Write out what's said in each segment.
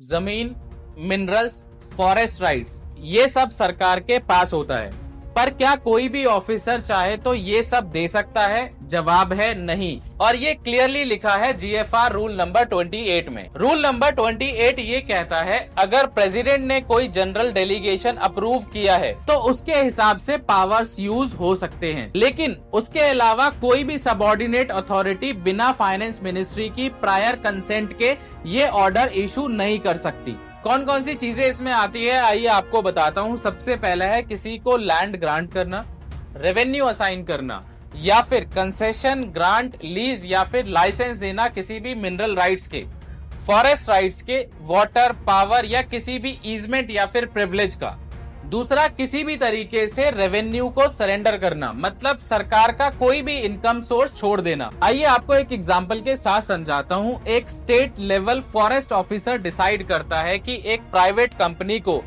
जमीन, minerals, forest rights, ये सब सरकार के पास होता है। पर क्या कोई भी ऑफिसर चाहे तो ये सब दे सकता है? जवाब है नहीं। और ये क्लियरली लिखा है जीएफआर रूल नंबर 28 में। रूल नंबर 28 ये कहता है, अगर प्रेसिडेंट ने कोई जनरल डेलीगेशन अप्रूव किया है तो उसके हिसाब से पावर्स यूज हो सकते हैं, लेकिन उसके अलावा कोई भी सबऑर्डिनेट अथॉरिटी बिना फाइनेंस मिनिस्ट्री की प्रायर कंसेंट के ये ऑर्डर इशू नहीं कर सकती। कौन कौन सी चीजें इसमें आती है, आइए आपको बताता हूं। सबसे पहला है किसी को लैंड ग्रांट करना, रेवेन्यू असाइन करना, या फिर कंसेशन, ग्रांट, लीज या फिर लाइसेंस देना किसी भी मिनरल राइट्स के, फॉरेस्ट राइट्स के, वाटर, पावर या किसी भी ईजमेंट या फिर प्रिविलेज का। दूसरा, किसी भी तरीके से रेवेन्यू को सरेंडर करना, मतलब सरकार का कोई भी इनकम सोर्स छोड़ देना। आइए आपको एक एग्जांपल के साथ समझाता हूं। एक state level forest officer decide करता है कि एक प्राइवेट कंपनी को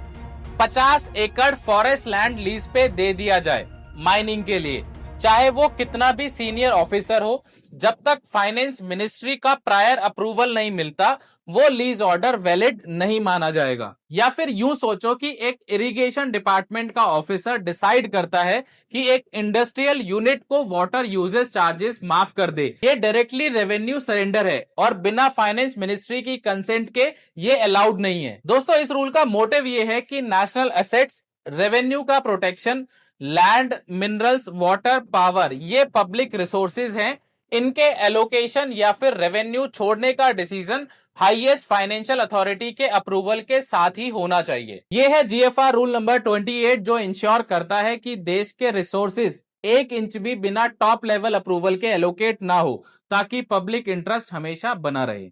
50 एकड़ फॉरेस्ट लैंड लीज पे दे दिया जाए माइनिंग के लिए, चाहे वो कितना भी सीनियर ऑफिसर हो। जब तक फाइनेंस मिनिस्ट्री का प्रायर अप्रूवल नहीं मिलता, वो लीज ऑर्डर वैलिड नहीं माना जाएगा। या फिर यूं सोचो कि एक इरिगेशन डिपार्टमेंट का ऑफिसर डिसाइड करता है कि एक इंडस्ट्रियल यूनिट को वाटर यूजेस चार्जेस माफ कर दे। ये डायरेक्टली रेवेन्यू सरेंडर है और बिना फाइनेंस मिनिस्ट्री की कंसेंट के ये अलाउड नहीं है। दोस्तों, इस रूल का मोटिव ये है कि नेशनल एसेट्स, रेवेन्यू का protection, land, minerals, water, power, ये पब्लिक रिसोर्सेज हैं। इनके एलोकेशन या फिर रेवेन्यू छोड़ने का डिसीजन हाईएस्ट फाइनेंशियल अथॉरिटी के अप्रूवल के साथ ही होना चाहिए। ये है जीएफआर रूल नंबर 28, जो इंश्योर करता है कि देश के रिसोर्सेज 1 इंच भी बिना टॉप लेवल अप्रूवल के एलोकेट ना हो, ताकि पब्लिक इंटरेस्ट हमेशा बना रहे।